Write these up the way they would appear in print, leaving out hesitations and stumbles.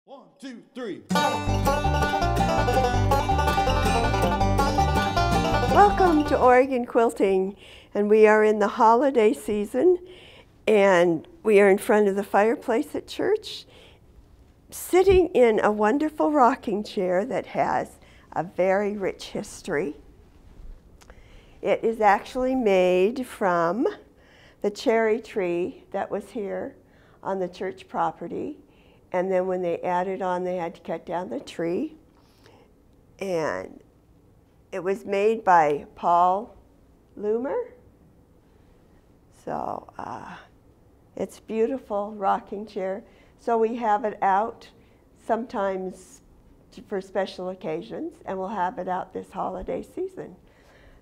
1, 2, 3. Welcome to Oregon Quilting, and we are in the holiday season, and we are in front of the fireplace at church, sitting in a wonderful rocking chair that has a very rich history. It is actually made from the cherry tree that was here on the church property. And then when they added on, they had to cut down the tree. And it was made by Paul Loomer. So it's a beautiful rocking chair. So we have it out sometimes for special occasions, and we'll have it out this holiday season.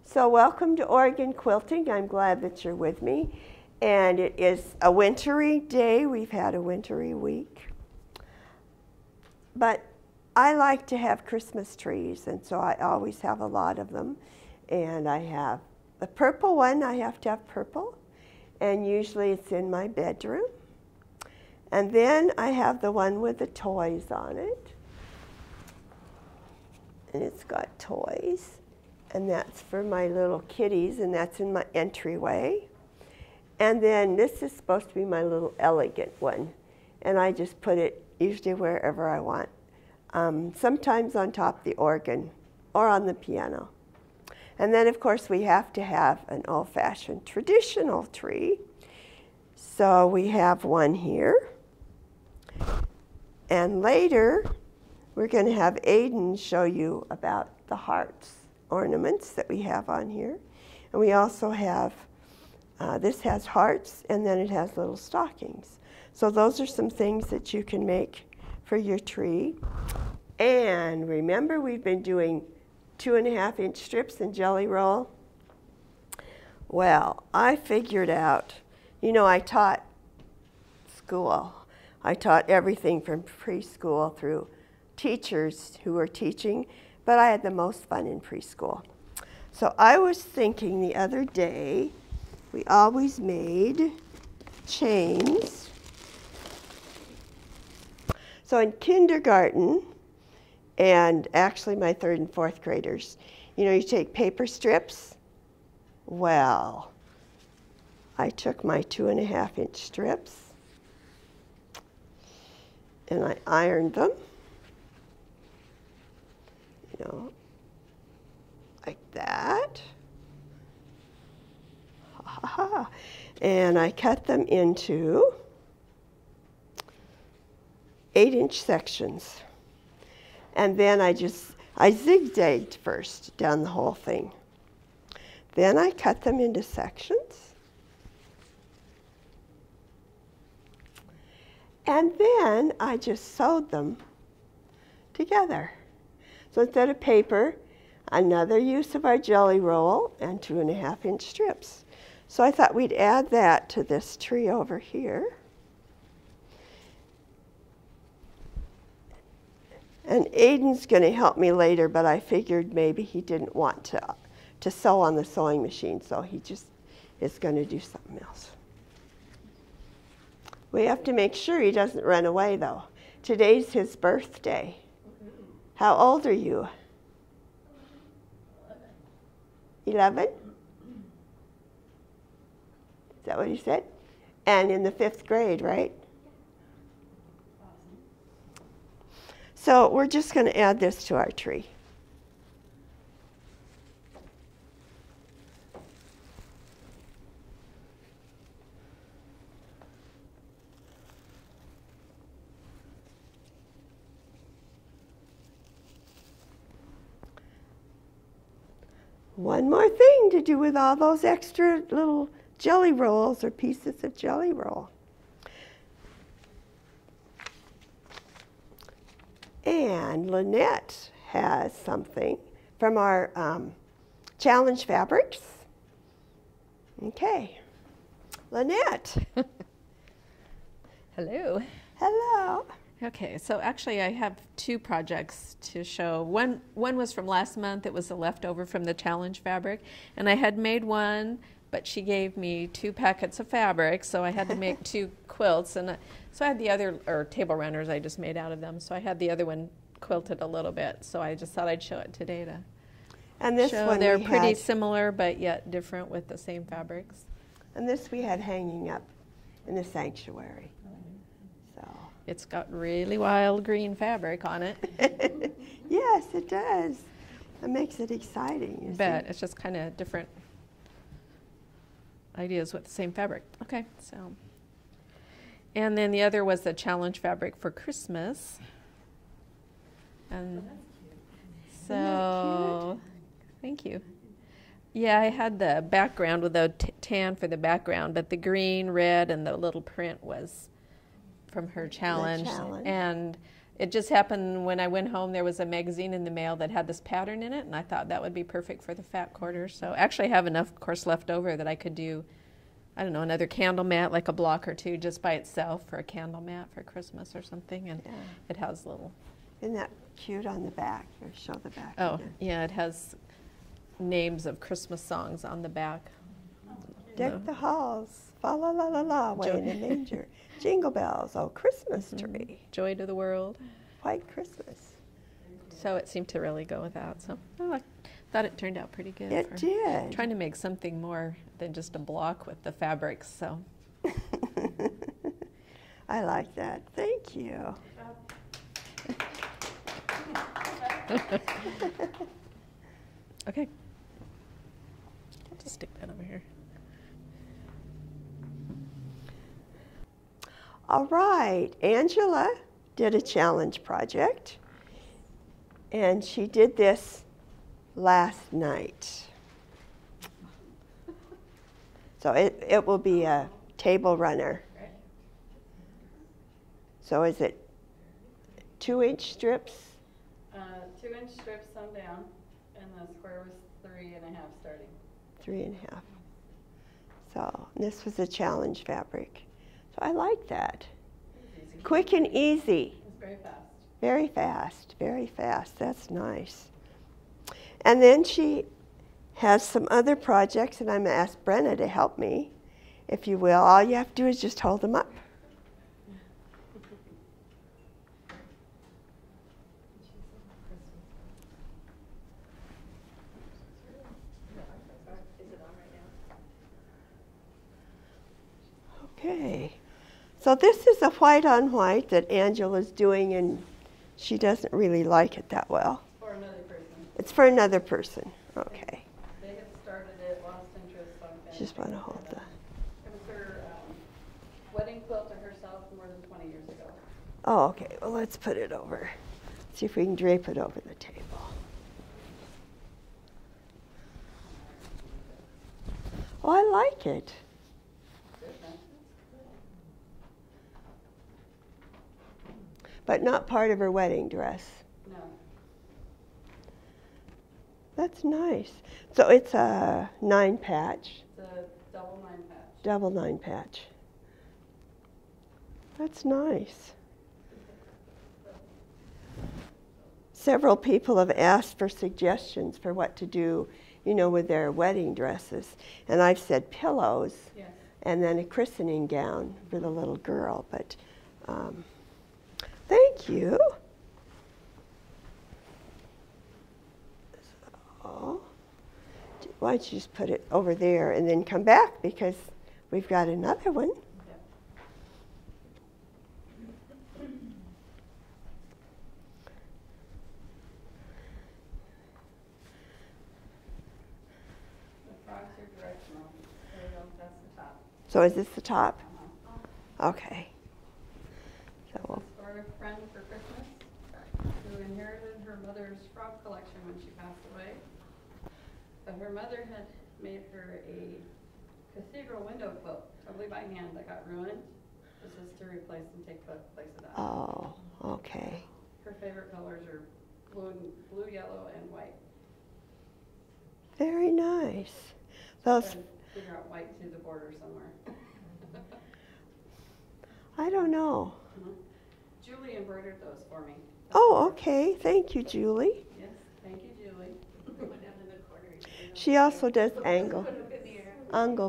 So welcome to Oregon Quilting. I'm glad that you're with me. And it is a wintry day. We've had a wintry week. But I like to have Christmas trees, and so I always have a lot of them. And I have the purple one. I have to have purple, and usually it's in my bedroom. And then I have the one with the toys on it. And it's got toys, and that's for my little kitties, and that's in my entryway. And then this is supposed to be my little elegant one, and I just put it usually wherever I want, sometimes on top of the organ or on the piano. And then, of course, we have to have an old-fashioned traditional tree. So we have one here. And later, we're going to have Aiden show you about the hearts ornaments that we have on here. And we also have, this has hearts, and then it has little stockings. So those are some things that you can make for your tree. And remember, we've been doing 2.5-inch strips and jelly roll. Well, I figured out, I taught school. I taught everything from preschool through teachers who were teaching, but I had the most fun in preschool. So I was thinking the other day, we always made chains. So in kindergarten, and actually my 3rd and 4th graders, you take paper strips. Well, I took my 2.5-inch strips and I ironed them, like that. And I cut them into 8-inch sections. And then I zigzagged first down the whole thing. Then I cut them into sections. And then I just sewed them together. So instead of paper, another use of our jelly roll and 2.5-inch strips. So I thought we'd add that to this tree over here. And Aiden's going to help me later, but I figured maybe he didn't want to sew on the sewing machine, so he just is going to do something else. We have to make sure he doesn't run away, though. Today's his birthday. How old are you? 11? Is that what he said? And in the 5th grade, right? So we're just going to add this to our tree. One more thing to do with all those extra little jelly rolls or pieces of jelly roll. And Lynette has something from our challenge fabrics. Okay, Lynette. Hello. Hello. Okay, so actually I have 2 projects to show. One was from last month. It was a leftover from the challenge fabric, and I had made one, but she gave me 2 packets of fabric, so I had to make 2 quilts, and so I had the other, or table runners I just made out of them, so I had the other one quilted a little bit, so I just thought I'd show it today to And this show one they're we pretty had, similar but yet different with the same fabrics. and this we had hanging up in the sanctuary. So It's got really wild green fabric on it. yes, it does. It makes it exciting. You Bet see? it's just kind of different ideas with the same fabric. Okay, so. And then the other was the challenge fabric for Christmas. And so, thank you. Yeah, I had the background with the tan for the background, but the green, red, and the little print was from her challenge. And it just happened when I went home, there was a magazine in the mail that had this pattern in it, and I thought that would be perfect for the fat quarter. So actually I have enough, of course, left over that I could do, I don't know, another candle mat, like a block or two just by itself for a candle mat for Christmas or something. And it has little. Isn't that cute on the back? Or show the back. Oh, again. yeah, it has names of Christmas songs on the back. Deck the halls, fa la la la la, way in the manger. Jingle bells, oh, Christmas tree. Joy to the world. White Christmas. So it seemed to really go with that. So I thought it turned out pretty good. It did. Trying to make something more than just a block with the fabrics. So I like that. Thank you. Okay. Just stick that over here. All right, Angela did a challenge project, and she did this last night. So it will be a table runner. So is it 2-inch strips? 2-inch strips sewn down, and the square was 3.5 starting. 3.5. So this was a challenge fabric. So I like that. Quick and easy. It's very fast. Very fast, very fast. That's nice. And then she has some other projects, and I'm going to ask Brenna to help me, if you will. All you have to do is just hold them up. Okay. So this is a white on white that Angela's doing, and she doesn't really like it that well. For another person. It's for another person. Okay. They had started it, lost interest, so I'm finishing Just want to hold it. that. It was her wedding quilt to herself more than 20 years ago. Oh, okay. Well, let's put it over. See if we can drape it over the table. Oh, I like it. But not part of her wedding dress. No. That's nice. So it's a 9-patch, It's a double 9-patch. double 9-patch. That's nice. Several people have asked for suggestions for what to do, you know, with their wedding dresses. And I've said pillows, Yes. and then a christening gown for the little girl. But thank you. So, why don't you just put it over there and then come back, because we've got another one. So is this the top? Okay. So we'll, For a friend for Christmas who inherited her mother's frog collection when she passed away. But her mother had made her a cathedral window quilt, totally by hand, that got ruined. This is to replace and take the place of that. oh, okay. Her favorite colors are blue, yellow, and white. Very nice. Those, And figure out white through the border somewhere. I don't know. Julie embroidered those for me. Oh, okay. Thank you, Julie. Yes, thank you, Julie. She also does angle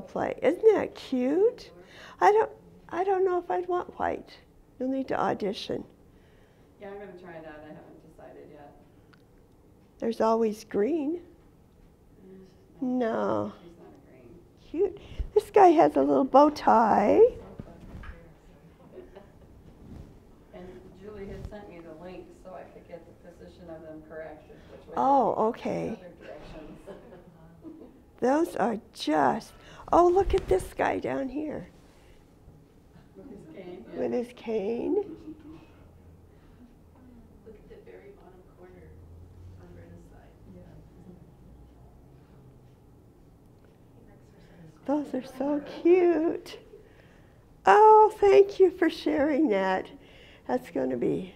play. Isn't that cute? I don't know if I'd want white. You'll need to audition. Yeah, I'm going to try that. I haven't decided yet. There's always green. No. She's not a green. Cute. This guy has a little bow tie. And Julie had sent me the link so I could get the position of them corrected, which way Oh, they okay. other directions. Those are just, oh, look at this guy down here With his cane. Yeah. with his cane. Look at the very bottom corner on Brenna's side. Those are so cute. Oh, thank you for sharing that. That's going to be,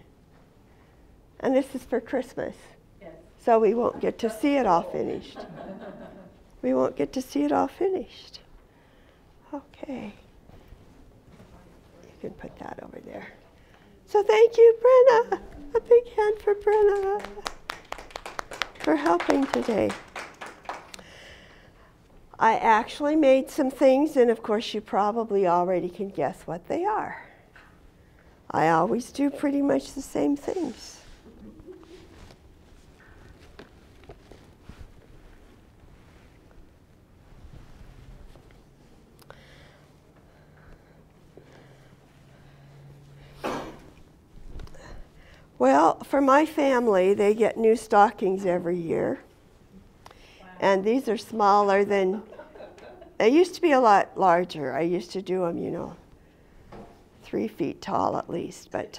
and this is for Christmas. Yes. So we won't get to see it all finished. We won't get to see it all finished. Okay. You can put that over there. So thank you, Brenna. A big hand for Brenna for helping today. I actually made some things, and of course you probably already can guess what they are. I always do pretty much the same things. Well, for my family, they get new stockings every year. And these are smaller than, they used to be a lot larger. I used to do them, 3 feet tall at least. But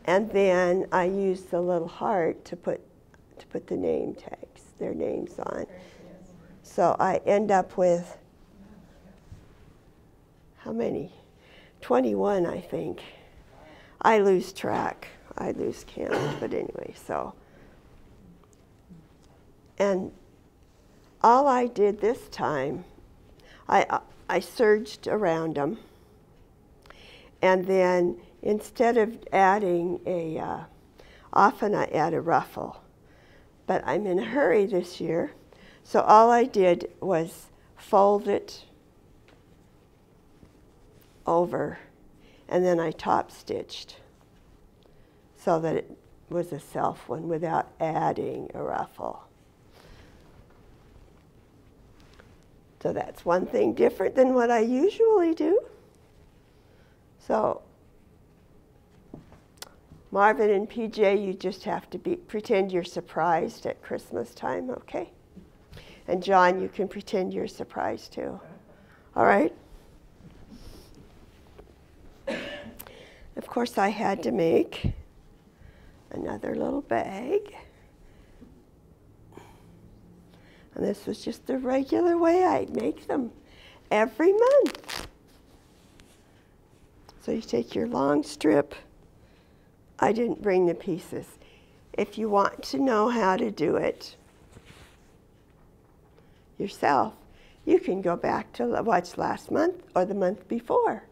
and then I use the little heart to put the name tags, their names on. So I end up with, how many? 21, I think. I lose track. I lose count. But anyway, so. And all I did this time, I serged around them. And then instead of adding often I add a ruffle. But I'm in a hurry this year. So all I did was fold it over, and then I top stitched so that it was a self one without adding a ruffle. So that's one thing different than what I usually do. So Marvin and PJ, you just have to pretend you're surprised at Christmas time, okay? And John, you can pretend you're surprised too. All right? Of course, I had to make another little bag. And this was just the regular way I make them every month. So you take your long strip. I didn't bring the pieces. If you want to know how to do it yourself, you can go back to watch last month or the month before.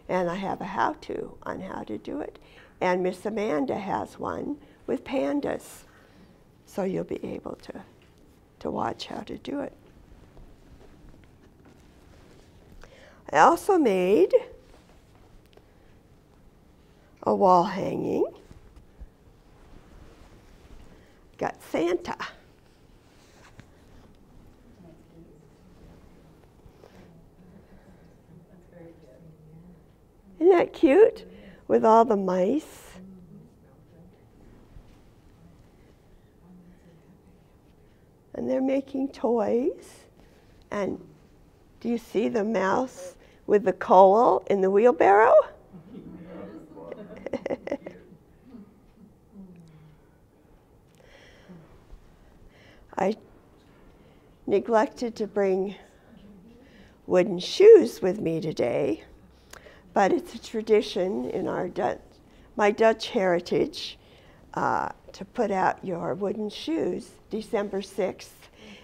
And I have a how-to on how to do it. And Miss Amanda has one with pandas. So you'll be able to watch how to do it. I also made a wall hanging. Got Santa. Isn't that cute? With all the mice. And they're making toys. And do you see the mouse with the coal in the wheelbarrow? I neglected to bring wooden shoes with me today, but it's a tradition in my Dutch heritage to put out your wooden shoes December 6th,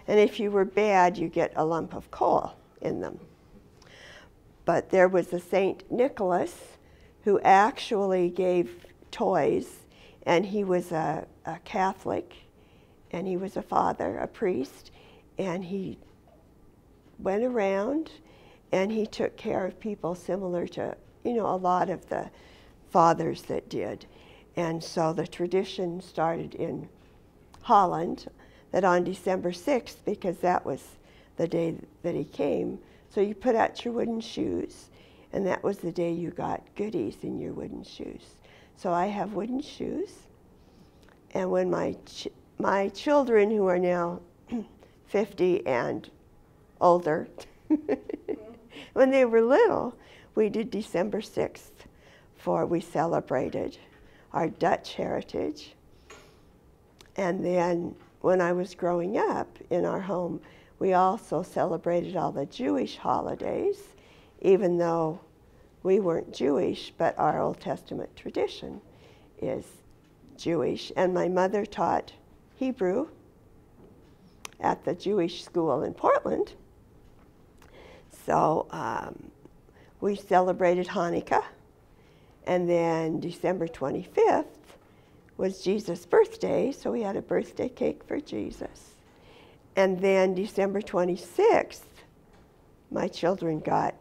and if you were bad, you get a lump of coal in them. But there was a Saint Nicholas who actually gave toys, and he was a Catholic, and he was a father, a priest, and he went around and he took care of people similar to, you know, a lot of the fathers that did. And so the tradition started in Holland that on December 6th, because that was the day that he came, so you put out your wooden shoes, and that was the day you got goodies in your wooden shoes. So I have wooden shoes, and when my children, who are now 50 and older, when they were little, we did December 6th, for we celebrated our Dutch heritage. And then when I was growing up in our home, we also celebrated all the Jewish holidays, even though we weren't Jewish, but our Old Testament tradition is Jewish. And my mother taught Hebrew at the Jewish school in Portland. So we celebrated Hanukkah, and then December 25th was Jesus' birthday, so we had a birthday cake for Jesus. And then December 26th, my children got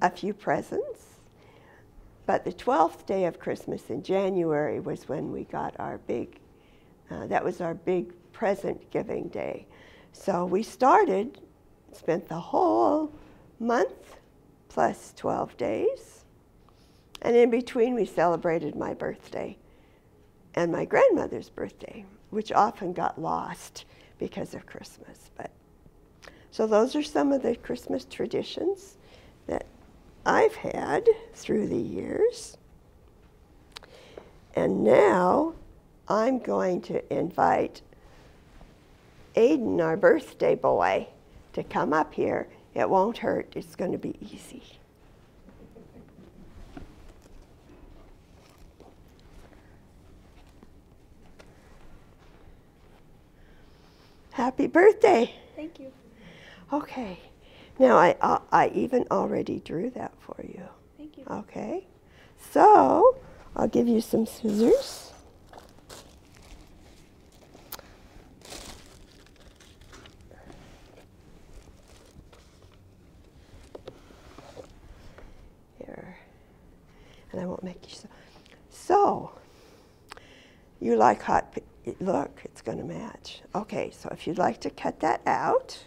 a few presents, but the 12th day of Christmas in January was when we got our big, that was our big present giving day. So we spent the whole month plus 12 days, and in between we celebrated my birthday and my grandmother's birthday, which often got lost because of Christmas. But so those are some of the Christmas traditions that I've had through the years. And now I'm going to invite Aiden, our birthday boy, to come up here. It won't hurt. It's going to be easy. Happy birthday. Thank you. Okay. Now, I even already drew that for you. Thank you. Okay. So, I'll give you some scissors. Here. And I won't make you so you like hot, look, it's going to match. Okay, so if you'd like to cut that out.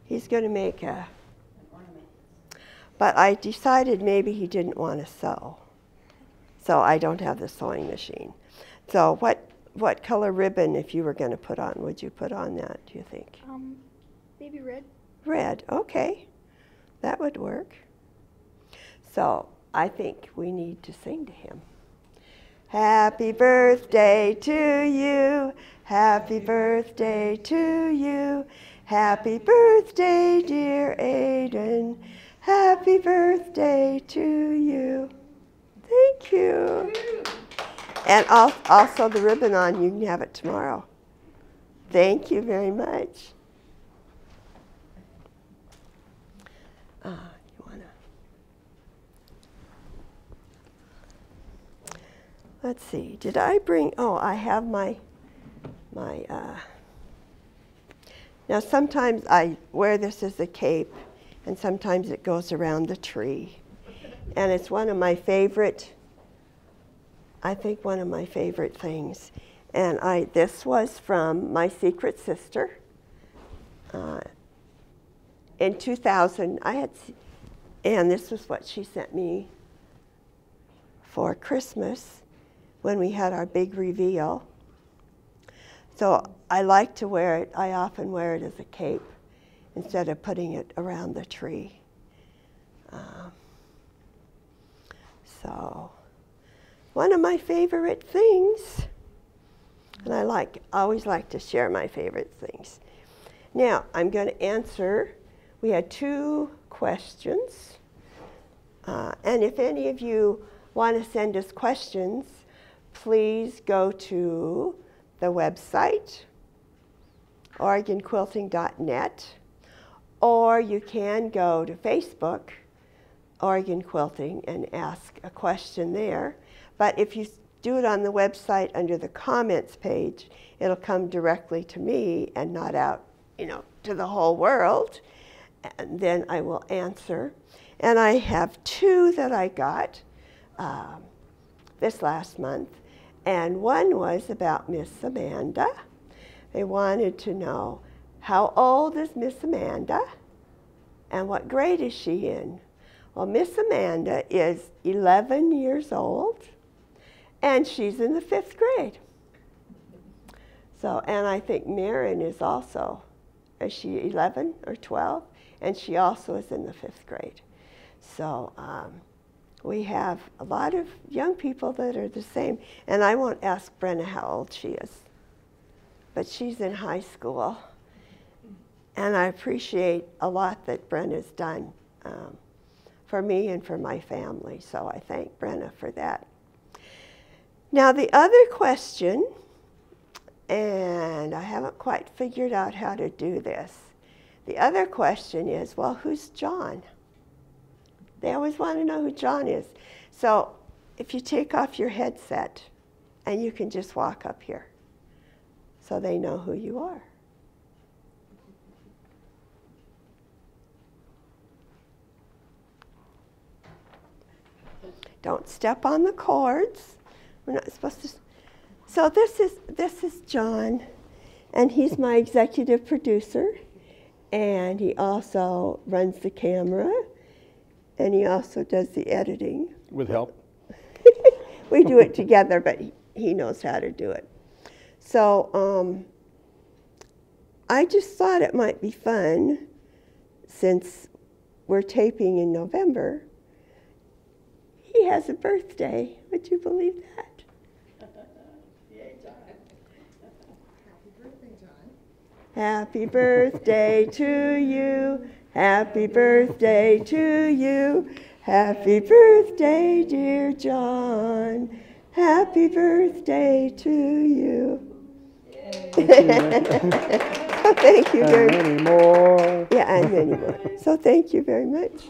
He's going to make a ornament. But I decided maybe he didn't want to sew. So I don't have the sewing machine. So what color ribbon, if you were going to put on, would you put on that, do you think? Maybe red. Red, okay. That would work. So I think we need to sing to him. Happy birthday to you. Happy birthday to you. Happy birthday, dear Aiden. Happy birthday to you. Thank you. And also the ribbon on, you can have it tomorrow. Thank you very much. You wanna? Let's see, did I bring, oh, I have my now sometimes I wear this as a cape, and sometimes it goes around the tree. And it's one of my favorite, I think one of my favorite things. And this was from my secret sister. In 2000, and this was what she sent me for Christmas when we had our big reveal. So I like to wear it, I often wear it as a cape instead of putting it around the tree. So one of my favorite things, and I always like to share my favorite things. Now, I'm going to answer. We had 2 questions. And if any of you want to send us questions, please go to the website, OregonQuilting.net, or you can go to Facebook, Oregon Quilting, and ask a question there. But if you do it on the website under the comments page, it'll come directly to me and not out, to the whole world. And then I will answer. And I have 2 that I got this last month. And one was about Miss Amanda. They wanted to know, how old is Miss Amanda and what grade is she in? Well, Miss Amanda is 11 years old and she's in the 5th grade. So, and I think Marin is also, is she 11 or 12? And she also is in the 5th grade. So we have a lot of young people that are the same. And I won't ask Brenna how old she is, but she's in high school. And I appreciate a lot that Brenna's done for me and for my family. So I thank Brenna for that. Now the other question, and I haven't quite figured out how to do this. The other question is, well, who's John? They always want to know who John is. So if you take off your headset, and you can just walk up here, so they know who you are. Don't step on the cords. We're not supposed to. So this is John, and he's my executive producer, and he also runs the camera, and he also does the editing. With help. We do it together, but he knows how to do it. So I just thought it might be fun, since we're taping in November. He has a birthday. Would you believe that? Yay, John. Happy birthday, John. Happy birthday to you. Happy birthday to you. Happy birthday, dear John. Happy birthday to you. Thank you very much. And many more. Yeah, and many more. So thank you very much.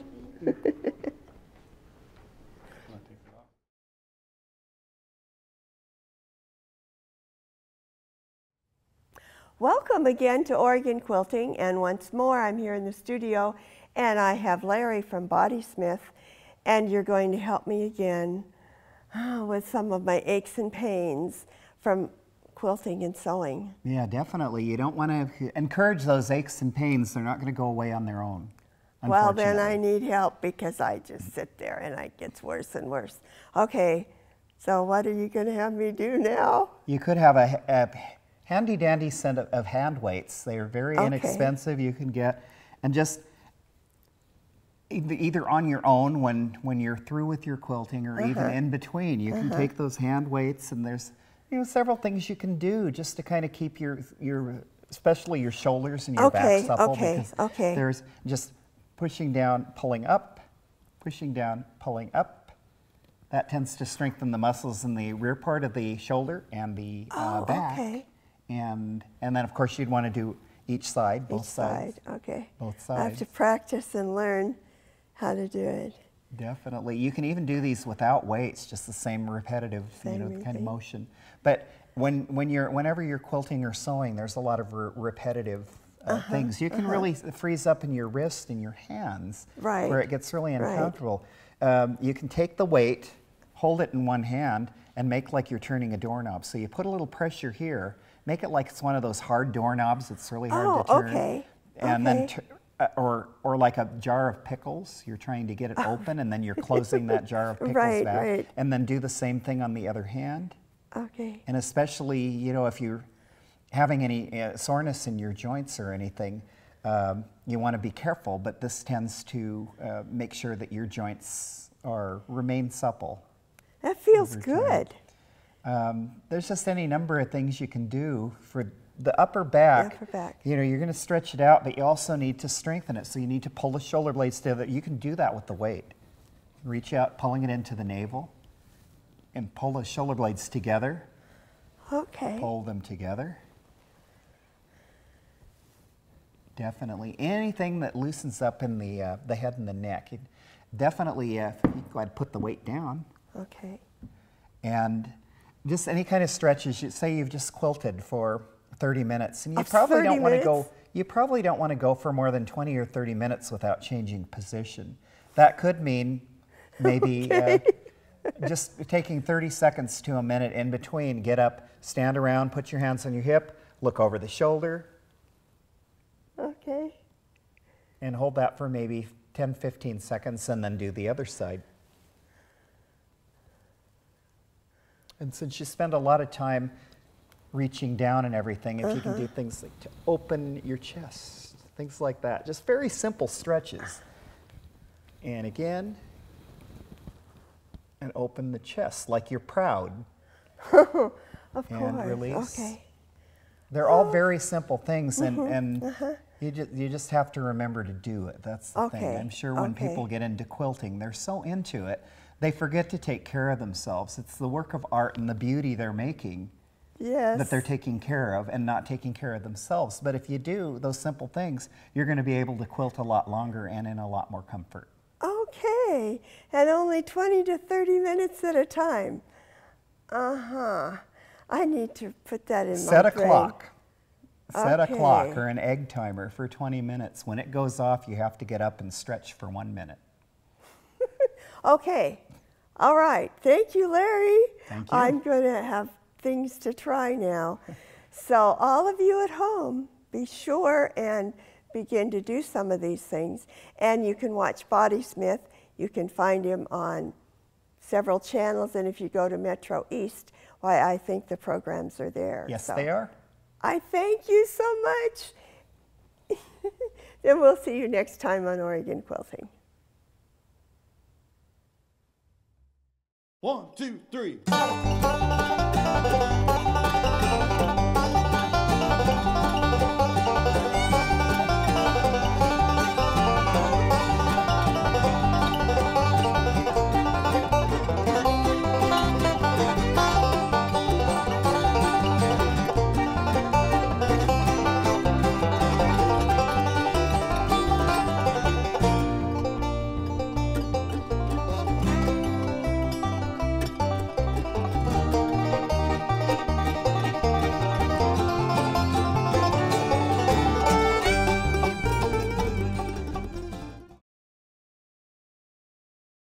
Welcome again to Oregon Quilting, and once more I'm here in the studio, and I have Larry from Bodysmith, and you're going to help me again with some of my aches and pains from quilting and sewing. Yeah, definitely. You don't want to encourage those aches and pains. They're not going to go away on their own. Well, then I need help, because I just sit there and it gets worse and worse. Okay, so what are you going to have me do now? You could have a handy dandy set of hand weights. They are very inexpensive. You can get, and just either on your own when you're through with your quilting, or even in between, you can take those hand weights, and there's several things you can do just to kind of keep your especially your shoulders and your back supple. There's just pushing down, pulling up, pushing down, pulling up. That tends to strengthen the muscles in the rear part of the shoulder and the back. And then of course you'd want to do each side, both sides. Okay. Both sides. I have to practice and learn how to do it. Definitely. You can even do these without weights, just the same repetitive, kind of motion. But whenever you're quilting or sewing, there's a lot of repetitive things. You can really freeze up in your wrist and your hands, where it gets really uncomfortable. You can take the weight, hold it in one hand, and make like you're turning a doorknob. So you put a little pressure here, make it like it's one of those hard doorknobs. It's really hard to turn. And then, or like a jar of pickles. You're trying to get it open, and then you're closing that jar of pickles back. And then do the same thing on the other hand. And especially, if you're having any soreness in your joints or anything, you want to be careful, but this tends to make sure that your joints remain supple. That feels good. There's just any number of things you can do the upper back, The you're going to stretch it out, but you also need to strengthen it. So you need to pull the shoulder blades together. You can do that with the weight. Reach out, pulling it into the navel, and pull the shoulder blades together. Okay. Pull them together. Definitely. Anything that loosens up in the head and the neck. Definitely, you go ahead and put the weight down. Okay. And just any kind of stretches. Say you've just quilted for 30 minutes, and you probably don't want to go. You probably don't want to go for more than 20 or 30 minutes without changing position. That could mean maybe just taking 30 seconds to a minute in between. Get up, stand around, put your hands on your hip, look over the shoulder. Okay. And hold that for maybe 10, 15 seconds, and then do the other side. And since you spend a lot of time reaching down and everything, if you can do things like to open your chest, things like that. Just very simple stretches. And again, and open the chest like you're proud. Of course. And release. Okay. They're all very simple things, and you just have to remember to do it. That's the thing. I'm sure when people get into quilting, they're so into it, they forget to take care of themselves. It's the work of art and the beauty they're making that they're taking care of and not taking care of themselves. But if you do those simple things, you're going to be able to quilt a lot longer and in a lot more comfort. Okay. And only 20 to 30 minutes at a time. I need to put that in my brain. Set a clock. Set a clock or an egg timer for 20 minutes. When it goes off, you have to get up and stretch for 1 minute. Okay. All right. Thank you, Larry. Thank you. I'm going to have things to try now. So all of you at home, be sure and begin to do some of these things. And you can watch Body Smith. You can find him on several channels. And if you go to Metro East, why, I think the programs are there. Yes, they are. I thank you so much. Then we'll see you next time on Oregon Quilting. 1, 2, 3.